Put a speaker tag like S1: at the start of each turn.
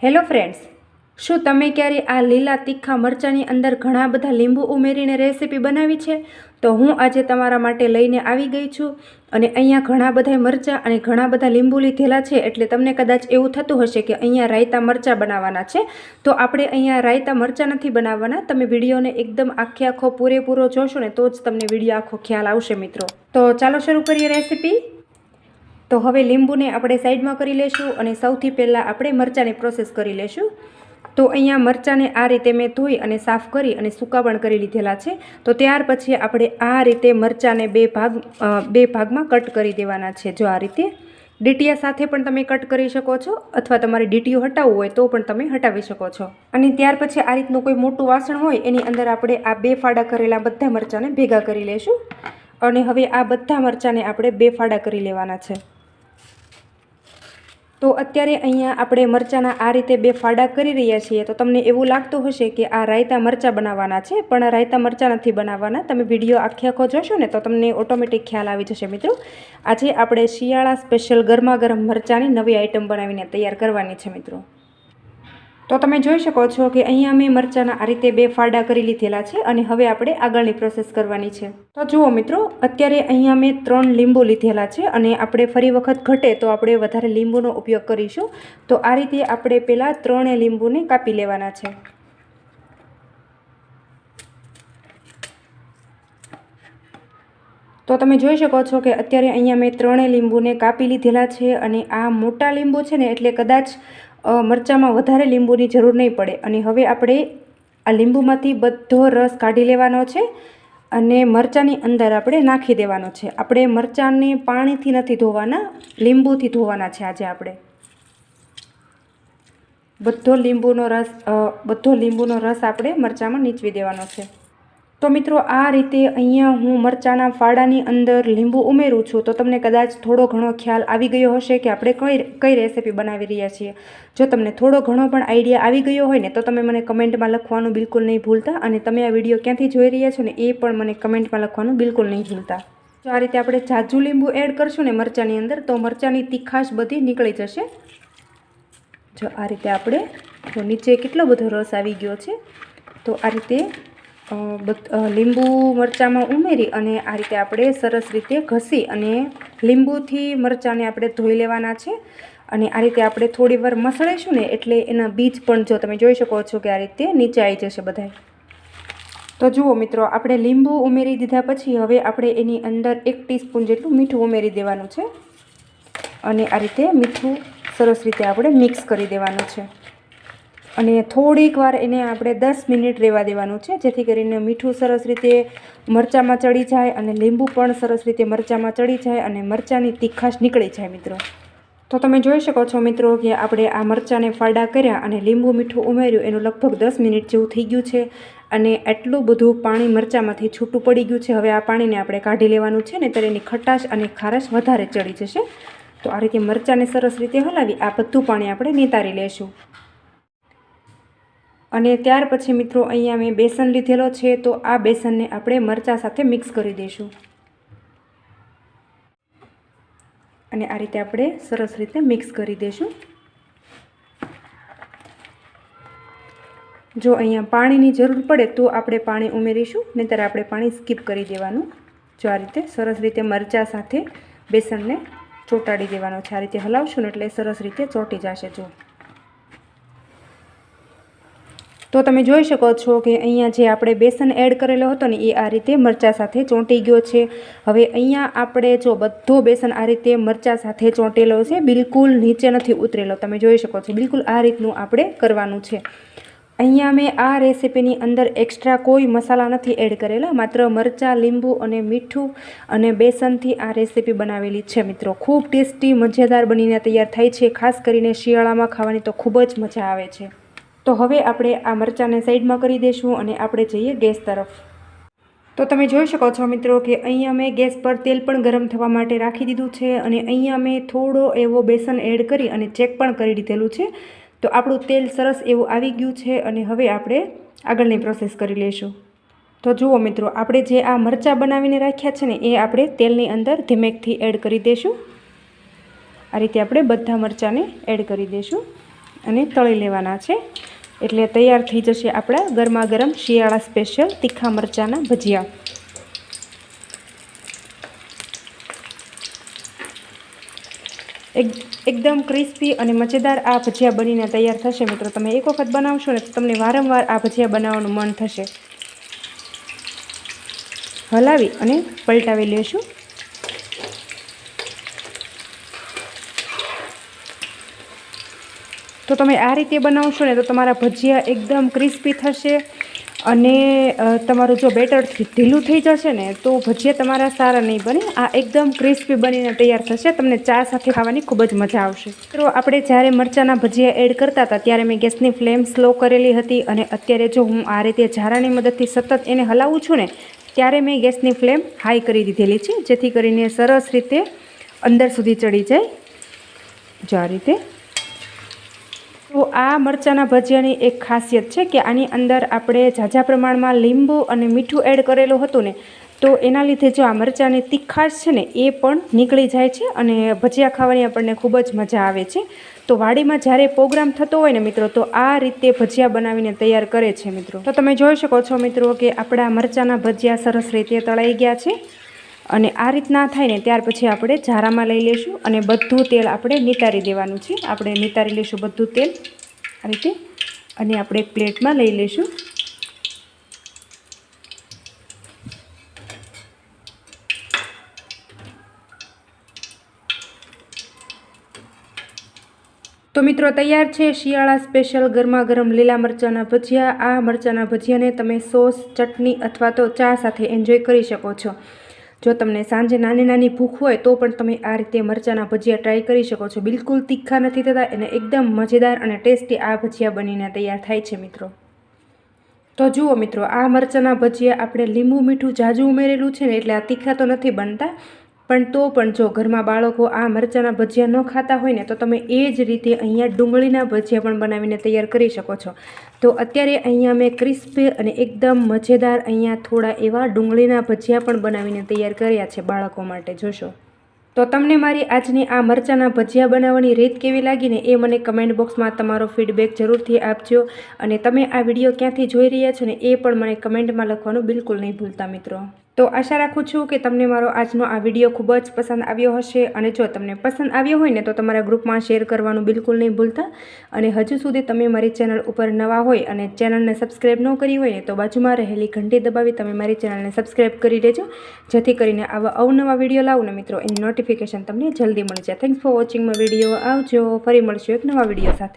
S1: Hello friends, શું તમે ક્યારે આ લીલા તીખા મરચાંની અંદર ઘણા બધા લીંબુ ઉમેરીને રેસીપી બનાવી છે? તો હું આજે તમારા માટે લઈને આવી ગઈ છું. અને અહીંયા ઘણા બધા મરચાં અને ઘણા બધા લીંબુ લીધેલા છે, એટલે તમને કદાચ એવું થતું હશે કે અહીંયા રાયતા મરચાં બનાવવાના છે. તો આપણે અહીંયા રાયતા મરચાં નથી બનાવવાના. તમે વિડીયોને એકદમ આખો પૂરેપૂરો જોશો ને તો જ તમને વિડીયો આખો ખ્યાલ આવશે મિત્રો. તો ચાલો શરૂ કરીએ રેસીપી. તો હવે લીંબુને આપણે સાઈડમાં કરી લેશું અને સૌથી પહેલાં આપણે મરચાંની પ્રોસેસ કરી લેશું. તો અહીંયા મરચાંને આ રીતે મેં ધોઈ અને સાફ કરી અને સૂકા પણ કરી લીધેલા છે. તો ત્યાર પછી આપણે આ રીતે મરચાંને બે ભાગમાં કટ કરી દેવાના છે. જો આ રીતે ડીટીયા સાથે પણ તમે કટ કરી શકો છો, અથવા તમારે ડીટીયું હટાવવું હોય તો પણ તમે હટાવી શકો છો. અને ત્યાર પછી આ રીતનું કોઈ મોટું વાસણ હોય એની અંદર આપણે આ બે ફાડા કરેલા બધા મરચાંને ભેગા કરી લેશું. અને હવે આ બધા મરચાંને આપણે બે ફાડા કરી લેવાના છે. તો અત્યારે અહીંયા આપણે મરચાંના આ રીતે બે ફાડા કરી રહ્યા છીએ. તો તમને એવું લાગતું હશે કે આ રાયતા મરચાં બનાવવાના છે, પણ રાયતા મરચાં નથી બનાવવાના. તમે વિડીયો આખો જોશો ને તો તમને ઓટોમેટિક ખ્યાલ આવી જશે મિત્રો. આજે આપણે શિયાળા સ્પેશિયલ ગરમા ગરમ મરચાંની નવી આઈટમ બનાવીને તૈયાર કરવાની છે મિત્રો. તો તમે જોઈ શકો છો કે અહીંયા મેં મરચાંના આ રીતે બે ફાડા કરી લીધેલા છે. અને હવે આપણે આગળની પ્રોસેસ કરવાની છે. તો જુઓ મિત્રો, અત્યારે અહીંયા મેં 3 લીંબુ લીધેલા છે અને આપણે ફરી વખત ઘટે તો આપણે વધારે લીંબુનો ઉપયોગ કરીશું. તો આ રીતે આપણે પહેલાં 3 લીંબુને કાપી લેવાના છે. તો તમે જોઈ શકો છો કે અત્યારે અહીંયા મેં 3 લીંબુને કાપી લીધેલા છે. અને આ મોટા લીંબુ છે ને, એટલે કદાચ મરચાંમાં વધારે લીંબુની જરૂર નહીં પડે. અને હવે આપણે આ લીંબુમાંથી બધો રસ કાઢી લેવાનો છે અને મરચાંની અંદર આપણે નાખી દેવાનો છે. આપણે મરચાંને પાણીથી નથી ધોવાના, લીંબુથી ધોવાના છે. આજે આપણે બધો લીંબુનો રસ આપણે મરચાંમાં નીચવી દેવાનો છે. તો મિત્રો, આ રીતે અહીંયા હું મરચાંના ફાડાની અંદર લીંબુ ઉમેરું છું. તો તમને કદાચ થોડો ઘણો ખ્યાલ આવી ગયો હશે કે આપણે કઈ રેસીપી બનાવી રહ્યા છીએ. જો તમને થોડો ઘણો પણ આઈડિયા આવી ગયો હોય ને તો તમે મને કમેન્ટમાં લખવાનું બિલકુલ નહીં ભૂલતા. અને તમે આ વિડીયો ક્યાંથી જોઈ રહ્યા છો ને એ પણ મને કમેન્ટમાં લખવાનું બિલકુલ નહીં ભૂલતા. તો આ રીતે આપણે જાજુ લીંબુ એડ કરશું ને મરચાંની અંદર, તો મરચાંની તીખાશ બધી નીકળી જશે. જો આ રીતે આપણે નીચે કેટલો બધો રસ આવી ગયો છે. તો આ રીતે લીંબુ મરચાંમાં ઉમેરી અને આ રીતે આપણે સરસ રીતે ઘસી અને લીંબુથી મરચાંને આપણે ધોઈ લેવાના છે. અને આ રીતે આપણે થોડી વાર મસળીશું ને એટલે એના બીજ પણ જો તમે જોઈ શકો છો કે આ રીતે નીચે આવી જશે બધા. તો જુઓ મિત્રો, આપણે લીંબુ ઉમેરી દીધા પછી હવે આપણે એની અંદર 1 ટીસ્પૂન જેટલું મીઠું ઉમેરી દેવાનું છે. અને આ રીતે મીઠું સરસ રીતે આપણે મિક્સ કરી દેવાનું છે. અને થોડીક વાર એને આપણે 10 મિનિટ રહેવા દેવાનું છે, જેથી કરીને મીઠું સરસ રીતે મરચાંમાં ચડી જાય અને લીંબુ પણ સરસ રીતે મરચાંમાં ચડી જાય અને મરચાંની તીખાશ નીકળી જાય મિત્રો. તો તમે જોઈ શકો છો મિત્રો કે આપણે આ મરચાંને ફાડા કર્યા અને લીંબુ મીઠું ઉમેર્યું, એનું લગભગ 10 મિનિટ જેવું થઈ ગયું છે. અને એટલું બધું પાણી મરચાંમાંથી છૂટું પડી ગયું છે. હવે આ પાણીને આપણે કાઢી લેવાનું છે ને, ત્યારે એની ખટાશ અને ખારશ વધારે ચડી જશે. તો આ રીતે મરચાંને સરસ રીતે હલાવી આ બધું પાણી આપણે નિતારી લેશું. અને ત્યાર પછી મિત્રો, અહીંયા મેં બેસન લીધેલો છે. તો આ બેસનને આપણે મરચાં સાથે મિક્સ કરી દઈશું. અને આ રીતે આપણે સરસ રીતે મિક્સ કરી દઈશું. જો અહીંયા પાણીની જરૂર પડે તો આપણે પાણી ઉમેરીશું, નહીંતર આપણે પાણી સ્કીપ કરી દેવાનું. જો આ રીતે સરસ રીતે મરચાં સાથે બેસનને ચોંટાડી દેવાનો છે. આ રીતે હલાવશું ને એટલે સરસ રીતે ચોંટી જશે. જો તો તમે જોઈ શકો છો કે અહીંયા જે આપણે બેસન એડ કરેલો હતો ને એ આ રીતે મરચાં સાથે ચોંટી ગયો છે. હવે અહીંયા આપણે જો બધો બેસન આ રીતે મરચાં સાથે ચોંટેલો છે, બિલકુલ નીચે નથી ઉતરેલો. તમે જોઈ શકો છો, બિલકુલ આ રીતનું આપણે કરવાનું છે. અહીંયા મેં આ રેસીપીની અંદર એક્સ્ટ્રા કોઈ મસાલા નથી એડ કરેલા, માત્ર મરચાં, લીંબુ અને મીઠું અને બેસનથી આ રેસીપી બનાવેલી છે મિત્રો. ખૂબ ટેસ્ટી મજેદાર બનીને તૈયાર થાય છે. ખાસ કરીને શિયાળામાં ખાવાની તો ખૂબ જ મજા આવે છે. તો હવે આપણે આ મરચાંને સાઈડમાં કરી દઈશું અને આપણે જઈએ ગેસ તરફ. તો તમે જોઈ શકો છો મિત્રો કે અહીંયા મેં ગેસ પર તેલ પણ ગરમ થવા માટે રાખી દીધું છે. અને અહીંયા મેં થોડો એવો બેસન એડ કરી અને ચેક પણ કરી દીધેલું છે. તો આપણું તેલ સરસ એવું આવી ગયું છે. અને હવે આપણે આગળની પ્રોસેસ કરી લઈશું. તો જુઓ મિત્રો, આપણે જે આ મરચાં બનાવીને રાખ્યા છે ને એ આપણે તેલની અંદર ધીમેકથી એડ કરી દઈશું. આ રીતે આપણે બધા મરચાંને એડ કરી દઈશું. અને તળી લેવાના છે, એટલે તૈયાર થઈ જશે આપણા ગરમા ગરમ શિયાળા સ્પેશિયલ તીખા મરચાંના ભજીયા। એકદમ ક્રિસ્પી અને મજેદાર આ ભજીયા બનીને તૈયાર થશે મિત્રો। તમે એક વખત બનાવશો ને તો તમને વારંવાર આ ભજીયા બનાવવાનું મન થશે। હલાવી અને પલટાવી લેશું। તો તમે આ રીતે બનાવશો ને તો તમારા ભજીયા એકદમ ક્રિસ્પી થશે અને તમારું જો બેટર ઢીલું થઈ જશે ને તો ભજીયા તમારા સારા નહીં બને। આ એકદમ ક્રિસ્પી બનીને તૈયાર થશે, તમને ચા સાથે ખાવાની ખૂબ જ મજા આવશે। તો આપણે જ્યારે મરચાંના ભજીયા એડ કરતા હતા ત્યારે મેં ગેસની ફ્લેમ સ્લો કરેલી હતી અને અત્યારે જો હું આ રીતે ઝારાની મદદથી સતત એને હલાવું છું ને ત્યારે મેં ગેસની ફ્લેમ હાઈ કરી દીધેલી છે, જેથી કરીને સરસ રીતે અંદર સુધી ચડી જાય। જો આ રીતે। તો આ મરચાંના ભજીયાની એક ખાસિયત છે કે આની અંદર આપણે ઝાઝા પ્રમાણમાં લીંબુ અને મીઠું એડ કરેલું હતું ને, તો એના લીધે જો આ મરચાંની તીખાશ છે ને એ પણ નીકળી જાય છે અને ભજીયા ખાવાની આપણને ખૂબ જ મજા આવે છે। તો વાડીમાં જ્યારે પ્રોગ્રામ થતો હોય ને મિત્રો તો આ રીતે ભજીયા બનાવીને તૈયાર કરે છે મિત્રો। તો તમે જોઈ શકો છો મિત્રો કે આપણા મરચાંના ભજીયા સરસ રીતે તળાઈ ગયા છે અને આ રીતના થાય ને ત્યાર પછી આપણે ઝારામાં લઈ લઈશું અને બધું તેલ આપણે નિતારી દેવાનું છે। આપણે નિતારી લઈશું બધું તેલ આ રીતે અને આપણે પ્લેટમાં લઈ લઈશું। તો મિત્રો તૈયાર છે શિયાળા સ્પેશિયલ ગરમા ગરમ લીલા મરચાંના ભજીયા। આ મરચાંના ભજીયાને તમે સોસ, ચટણી અથવા તો ચા સાથે એન્જોય કરી શકો છો। જો તમને સાંજે નાની નાની ભૂખ હોય તો પણ તમે આ રીતે મરચાંના ભજીયા ટ્રાય કરી શકો છો। બિલકુલ તીખા નથી થતા અને એકદમ મજેદાર અને ટેસ્ટી આ ભજીયા બનીને તૈયાર થાય છે મિત્રો। તો જુઓ મિત્રો, આ મરચાંના ભજીયા આપણે લીંબુ મીઠું ઝાઝું ઉમેરેલું છે ને એટલે આ તીખા તો નથી બનતા, પણ તો પણ જો ઘરમાં બાળકો આ મરચાંના ભજીયા ન ખાતા હોય ને તો તમે એ જ રીતે અહીંયા ડુંગળીના ભજીયા પણ બનાવીને તૈયાર કરી શકો છો। તો અત્યારે અહીંયા મેં ક્રિસ્પી અને એકદમ મજેદાર અહીંયા થોડા એવા ડુંગળીના ભજીયા પણ બનાવીને તૈયાર કર્યા છે બાળકો માટે, જોશો। તો તમને મારી આજની આ મરચાંના ભજીયા બનાવવાની રીત કેવી લાગી ને એ મને કમેન્ટ બોક્સમાં તમારો ફીડબેક જરૂરથી આપજો અને તમે આ વિડીયો ક્યાંથી જોઈ રહ્યા છો ને એ પણ મને કમેન્ટમાં લખવાનું બિલકુલ નહીં ભૂલતા મિત્રો। તો આશા રાખું છું કે તમને મારો આજનો આ વિડીયો ખૂબ જ પસંદ આવ્યો હશે અને જો તમને પસંદ આવ્યો હોય ને તો તમારા ગ્રુપમાં શેર કરવાનું બિલકુલ નહીં ભૂલતા। અને હજુ સુધી તમે મારી ચેનલ ઉપર નવા હોય અને ચેનલને સબસ્ક્રાઈબ ન કરી હોય ને તો બાજુમાં રહેલી ઘંટી દબાવી તમે મારી ચેનલને સબસ્ક્રાઈબ કરી દેજો, જેથી કરીને આવા અવનવા વિડીયો લાવું ને મિત્રો એની નોટિફિકેશન તમને જલ્દી મળી જાય। Thanks for watching my video. આવજો, ફરી મળશું એક નવા વિડીયો સાથે।